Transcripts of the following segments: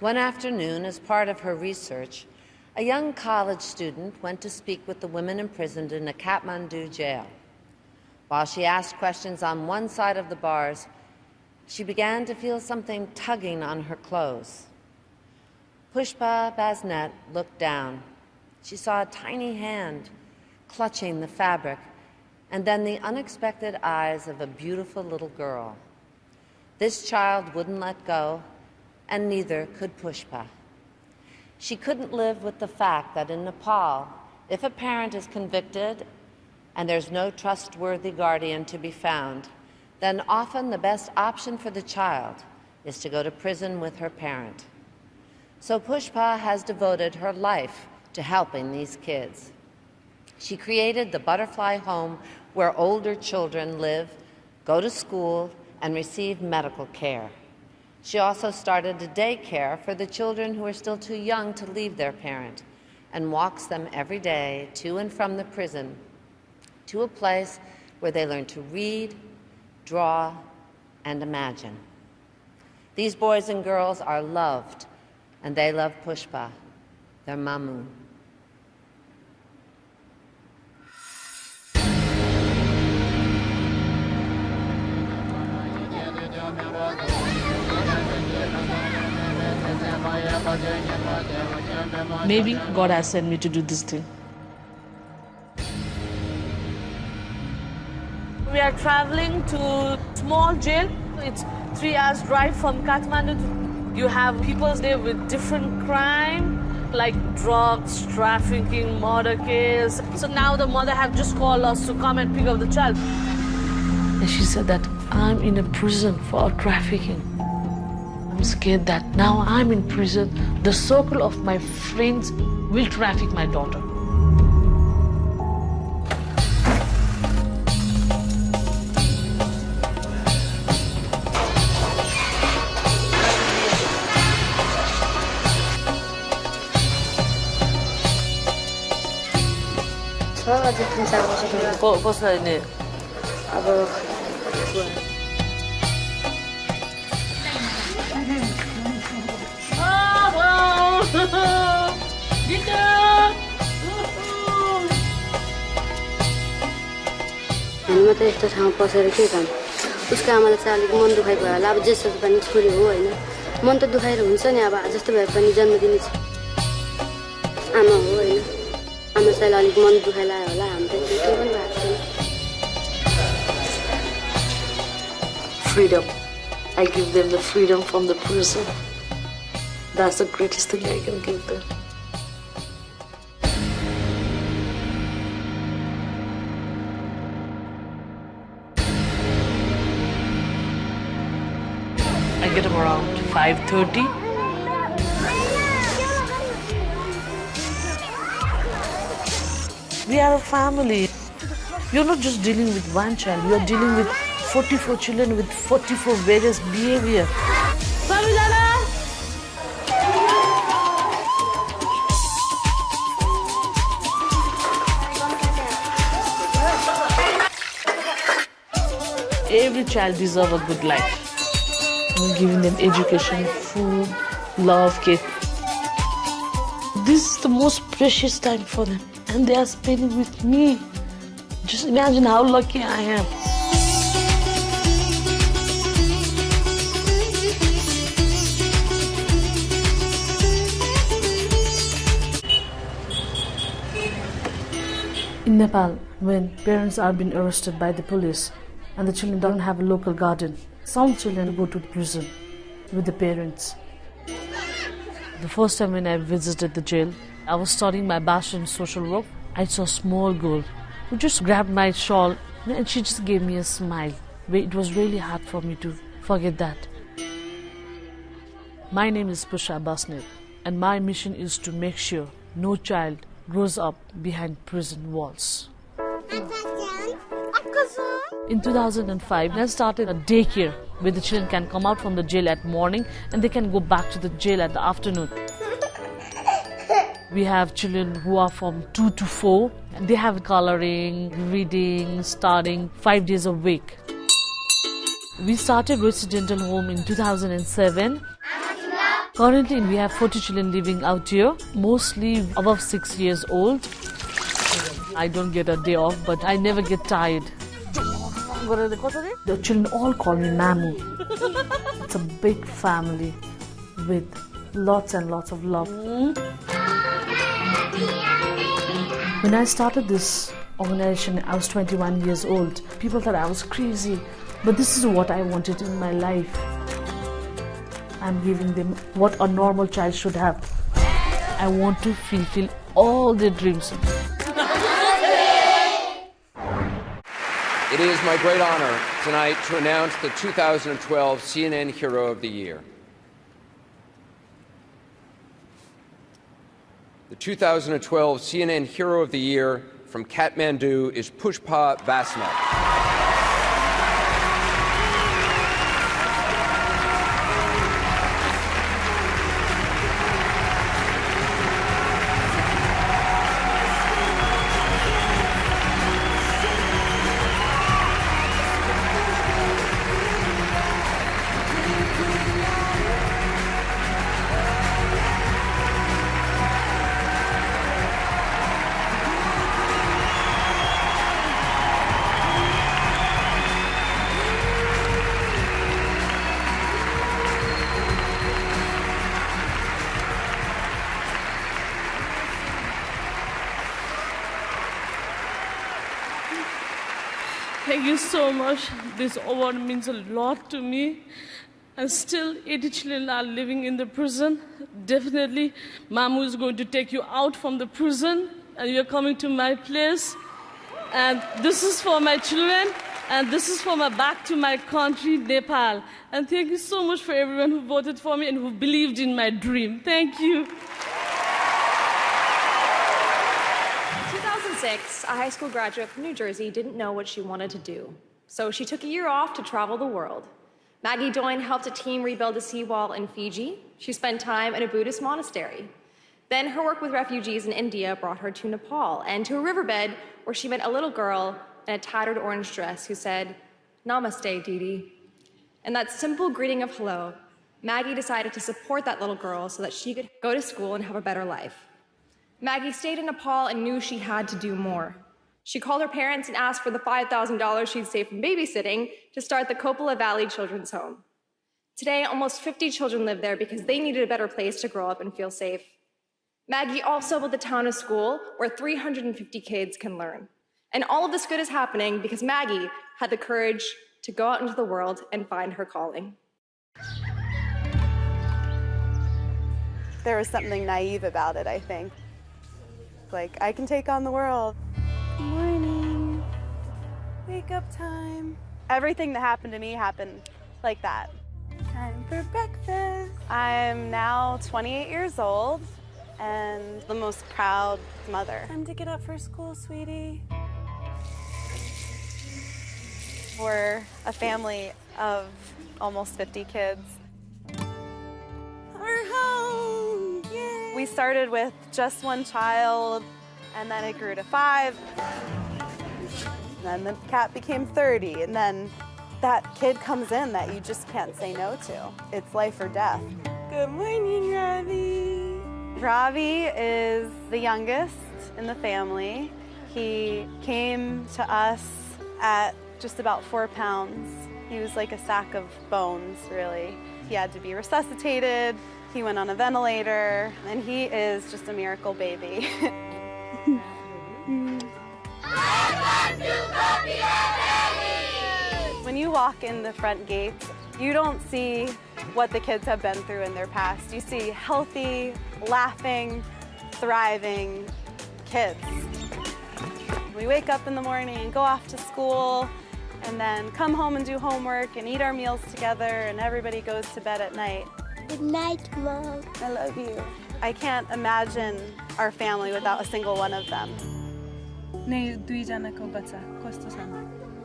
One afternoon, as part of her research, a young college student went to speak with the women imprisoned in a Kathmandu jail. While she asked questions on one side of the bars, she began to feel something tugging on her clothes. Pushpa Basnet looked down. She saw a tiny hand clutching the fabric, and then the unexpected eyes of a beautiful little girl. This child wouldn't let go, and neither could Pushpa. She couldn't live with the fact that in Nepal, if a parent is convicted and there's no trustworthy guardian to be found, then often the best option for the child is to go to prison with her parent. So Pushpa has devoted her life to helping these kids. She created the Butterfly Home where older children live, go to school, and receive medical care. She also started a daycare for the children who are still too young to leave their parent, and walks them every day to and from the prison to a place where they learn to read, draw, and imagine. These boys and girls are loved, and they love Pushpa, their mamu. Maybe God has sent me to do this thing. We are traveling to a small jail. It's 3 hours drive from Kathmandu. You have people there with different crime, like drugs, trafficking, murder case. So now the mother have just called us to come and pick up the child. And she said that I'm in a prison for trafficking. I'm scared that now I'm in prison, the circle of my friends will traffic my daughter. म त यस्तो ठाउँ पसेर के काम उसको आमाले चाहिँ अलिक मन दुखाइ भयो होला अब जस्तो पनि छोरी हो हैन मन त दुखाएर हुन्छ नि अब जस्तो भए पनि जन्म दिने आमा हो हैन आमा चाहिँ अलिक मन दुखाइला होला हामी त के पनि भएको छैन Freedom. I give them the freedom from the prison. That's the greatest thing I can give them. I get them around 5:30. We are a family. You're not just dealing with one child, you're dealing with 44 children with 44 various behavior. Every child deserves a good life. We're giving them education, food, love, care. This is the most precious time for them, and they are spending with me. Just imagine how lucky I am. In Nepal, when parents are being arrested by the police and the children don't have a local guardian, some children go to prison with the parents. The first time when I visited the jail, I was studying my bachelor in social work. I saw a small girl who just grabbed my shawl and she just gave me a smile. It was really hard for me to forget that. My name is Pushpa Basnet, and my mission is to make sure no child grows up behind prison walls. In 2005, I started a daycare where the children can come out from the jail at morning and they can go back to the jail at the afternoon. We have children who are from 2 to 4. They have coloring, reading, studying 5 days a week. We started residential home in 2007. Currently, we have 40 children living out here, mostly above 6 years old. I don't get a day off, but I never get tired. The children all call me Mamu. It's a big family with lots and lots of love. When I started this organization, I was 21 years old. People thought I was crazy, but this is what I wanted in my life. I'm giving them what a normal child should have. I want to fulfill all their dreams. It is my great honor tonight to announce the 2012 CNN Hero of the Year. The 2012 CNN Hero of the Year from Kathmandu is Pushpa Vasnath. Thank you so much. This award means a lot to me. And still, 80 children are living in the prison. Definitely, Mamu is going to take you out from the prison, and you're coming to my place. And this is for my children, and this is for my back to my country, Nepal. And thank you so much for everyone who voted for me and who believed in my dream. Thank you. 2006, a high school graduate from New Jersey didn't know what she wanted to do. So she took a year off to travel the world. Maggie Doyne helped a team rebuild a seawall in Fiji. She spent time in a Buddhist monastery. Then her work with refugees in India brought her to Nepal and to a riverbed where she met a little girl in a tattered orange dress who said, "Namaste, Didi." And that simple greeting of hello, Maggie decided to support that little girl so that she could go to school and have a better life. Maggie stayed in Nepal and knew she had to do more. She called her parents and asked for the $5,000 she'd saved from babysitting to start the Coppola Valley Children's Home. Today, almost 50 children live there because they needed a better place to grow up and feel safe. Maggie also built a town of school where 350 kids can learn. And all of this good is happening because Maggie had the courage to go out into the world and find her calling. There was something naive about it, I think. Like, I can take on the world. Good morning. Wake up time. Everything that happened to me happened like that. Time for breakfast. I'm now 28 years old and the most proud mother. Time to get up for school, sweetie. We're a family of almost 50 kids. Our home, yay! We started with just one child, and then it grew to 5. And then the cat became 30, and then that kid comes in that you just can't say no to. It's life or death. Good morning, Ravi. Ravi is the youngest in the family. He came to us at just about 4 pounds. He was like a sack of bones, really. He had to be resuscitated. He went on a ventilator, and he is just a miracle baby. When you walk in the front gates, you don't see what the kids have been through in their past. You see healthy, laughing, thriving kids. We wake up in the morning and go off to school, and then come home and do homework and eat our meals together, and everybody goes to bed at night. Good night, Mom. I love you. I can't imagine our family without a single one of them.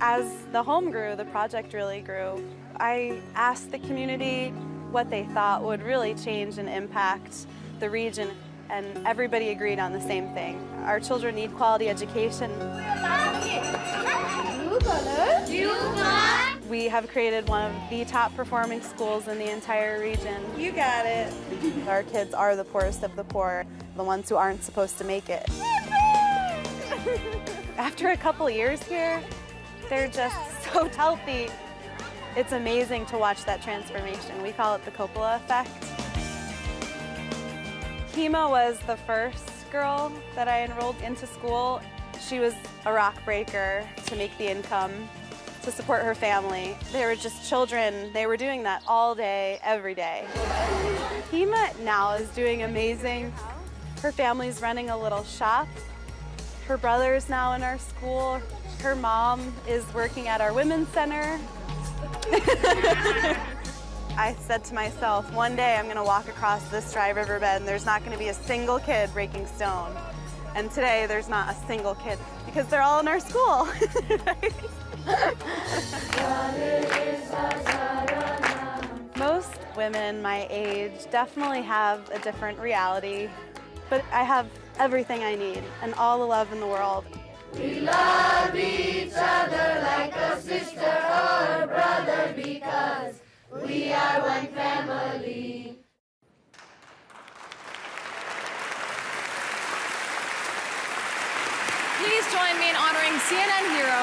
As the home grew, the project really grew. I asked the community what they thought would really change and impact the region, and everybody agreed on the same thing. Our children need quality education. We have created one of the top performing schools in the entire region. You got it. Our kids are the poorest of the poor, the ones who aren't supposed to make it. After a couple years here, they're just so healthy. It's amazing to watch that transformation. We call it the Coppola effect. Hema was the first girl that I enrolled into school. She was a rock breaker to make the income to support her family. They were just children. They were doing that all day, every day. Hema now is doing amazing. Her family's running a little shop. Her brother's now in our school. Her mom is working at our women's center. I said to myself, one day I'm gonna walk across this dry riverbed and there's not gonna be a single kid breaking stone. And today there's not a single kid because they're all in our school. Most women my age definitely have a different reality, but I have everything I need and all the love in the world. We love each other like a sister or a brother because we are one family. Please join me in honoring CNN hero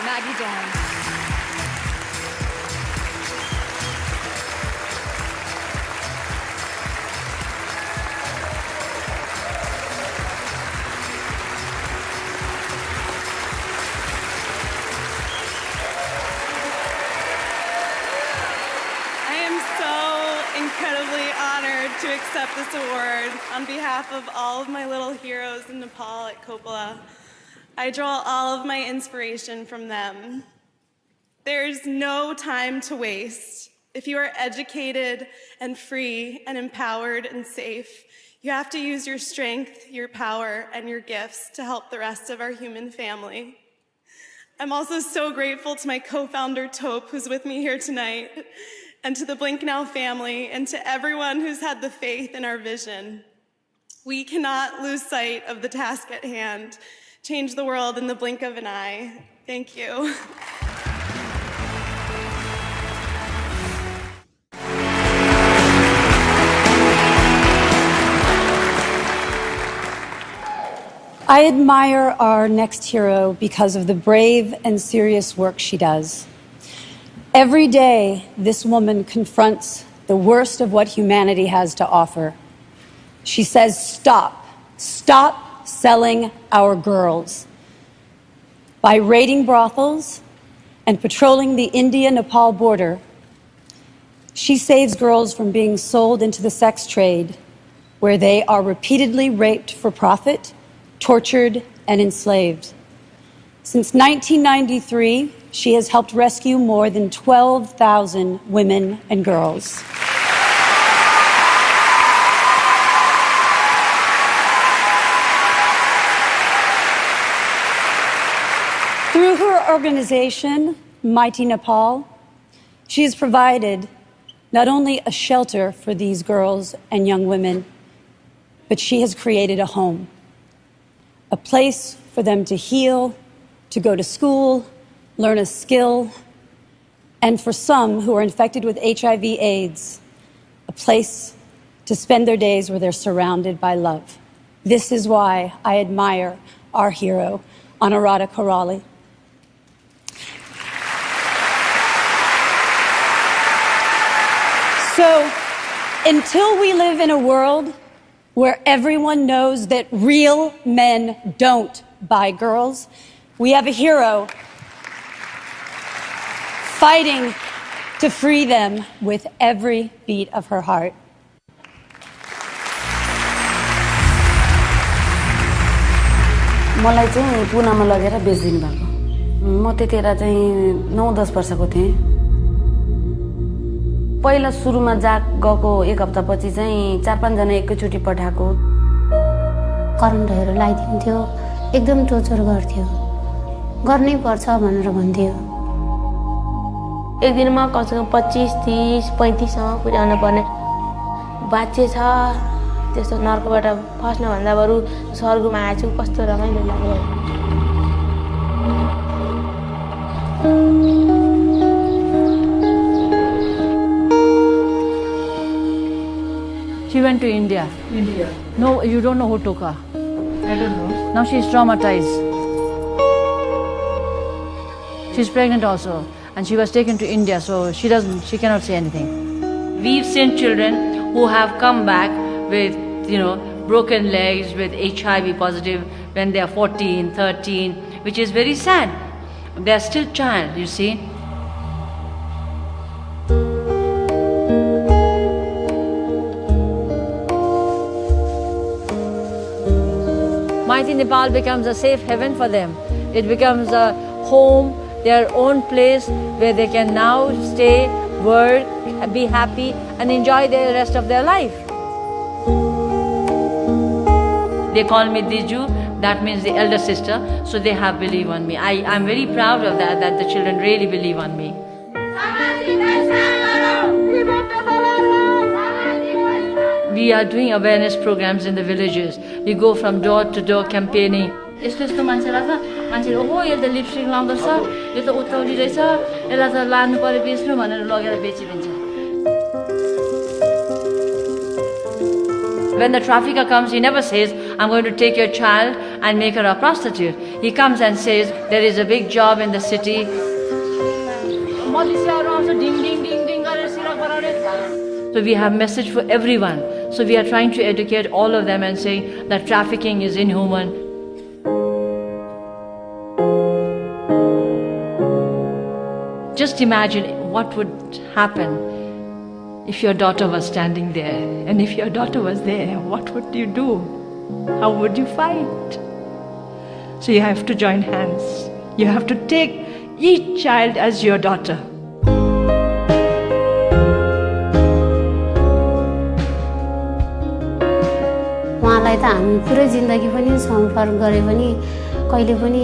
Maggie Dolan. Incredibly honored to accept this award on behalf of all of my little heroes in Nepal at Coppola. I draw all of my inspiration from them. There's no time to waste. If you are educated and free and empowered and safe, you have to use your strength, your power, and your gifts to help the rest of our human family. I'm also so grateful to my co-founder, Taupe, who's with me here tonight, and to the Blink Now family, and to everyone who's had the faith in our vision. We cannot lose sight of the task at hand. Change the world in the blink of an eye. Thank you. I admire our next hero because of the brave and serious work she does. Every day, this woman confronts the worst of what humanity has to offer. She says, stop selling our girls. By raiding brothels and patrolling the India-Nepal border, she saves girls from being sold into the sex trade, where they are repeatedly raped for profit, tortured, and enslaved. Since 1993, she has helped rescue more than 12,000 women and girls. Through her organization, Mighty Nepal, she has provided not only a shelter for these girls and young women, but she has created a home, a place for them to heal, to go to school, learn a skill, and for some who are infected with HIV/AIDS, a place to spend their days where they're surrounded by love. This is why I admire our hero, Anuradha Karali. So, until we live in a world where everyone knows that real men don't buy girls, we have a hero fighting to free them with every beat of her heart. मलाई चाहिँ पुनामा लगेर बेच्दिनु भएको म त्यतिखेर चाहिँ 9-10 वर्षको थिएँ पहिला सुरुमा गएको एक हप्तापछि चाहिँ 4-5 जना एकैचोटी पठाएको करेन्टहरू लगाइदिन्थ्यो एकदम टोर्चर गर्थ्यो गर्नै पर्छ भनेर भन्थ्यो एक दिनमा कमसेकम 25, 30, 35 सम्म पुर्याउन पर्ने बाच्चे छ त्यस्तो नर्कबाट फस्न भन्दा बरु स्वर्गमा आएछु कस्तो रमाइलो लाग्यो went to India. India? No, you don't know who took her. I don't know. Now she's traumatized. She's pregnant also, and she was taken to India, so she cannot say anything. We've seen children who have come back with, broken legs, with HIV positive when they are 14, 13, which is very sad. They are still child, you see. Mighty Nepal becomes a safe haven for them. It becomes a home, their own place where they can now stay, work, be happy, and enjoy the rest of their life. They call me Diju, that means the elder sister, so they have believed on me. I'm very proud of that the children really believe on me. We are doing awareness programs in the villages. We go from door to door campaigning. यस्तो मान्छेलाई त मान्छेले ओहो यो त lipstick लाउँदछ यो त उत्ताउली रहेछ यसलाई त लानु पर्यो बेच्नु भनेर लगेर बेचिदिन्छ. When the trafficker comes, he never says, I'm going to take your child and make her a prostitute. He comes and says, there is a big job in the city. So we have message for everyone. So we are trying to educate all of them and saying that trafficking is inhuman. Just imagine what would happen if your daughter was standing there, and if your daughter was there, what would you do? How would you fight? So you have to join hands. You have to take each child as your daughter. उहाँलाई त हामी पुरै जिन्दगी पनि सम्पर्क गरे पनि कहिले पनि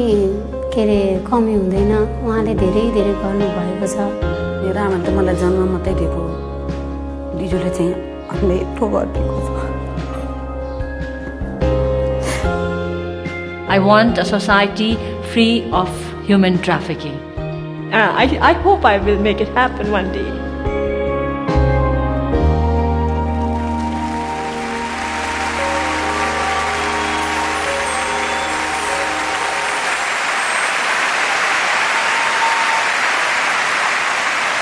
कमी हुँदैन. उहाँले धेरै धेरै गर्नु भएको छ. मेरो आमाले त मलाई जन्म मात्रै दिएको. दिजुले चाहिँ हामीले यत्रो गरिदिएको छ. I want a society free of human trafficking. I hope I will make it happen one day.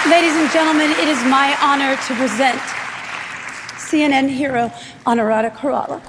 Ladies and gentlemen, it is my honor to present CNN hero Anuradha Kerala.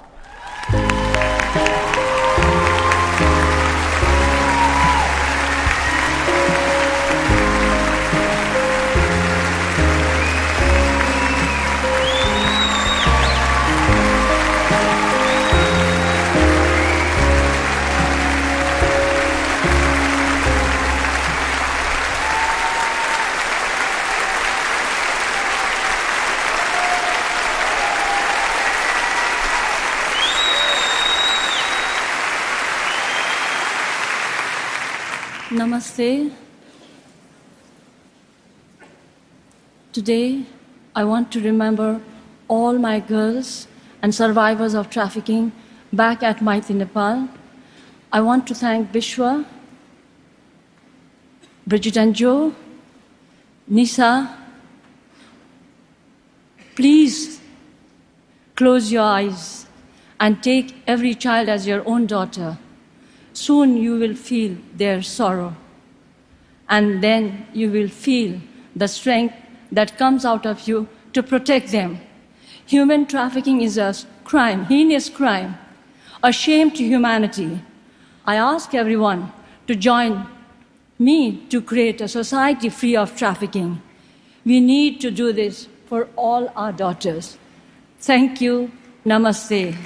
Namaste. Today, I want to remember all my girls and survivors of trafficking back at Mighty Nepal. I want to thank Bishwa, Bridget and Joe, Nisa. Please close your eyes and take every child as your own daughter. Soon you will feel their sorrow, and then you will feel the strength that comes out of you to protect them. Human trafficking is a crime, heinous crime, a shame to humanity. I ask everyone to join me to create a society free of trafficking. We need to do this for all our daughters. Thank you. Namaste.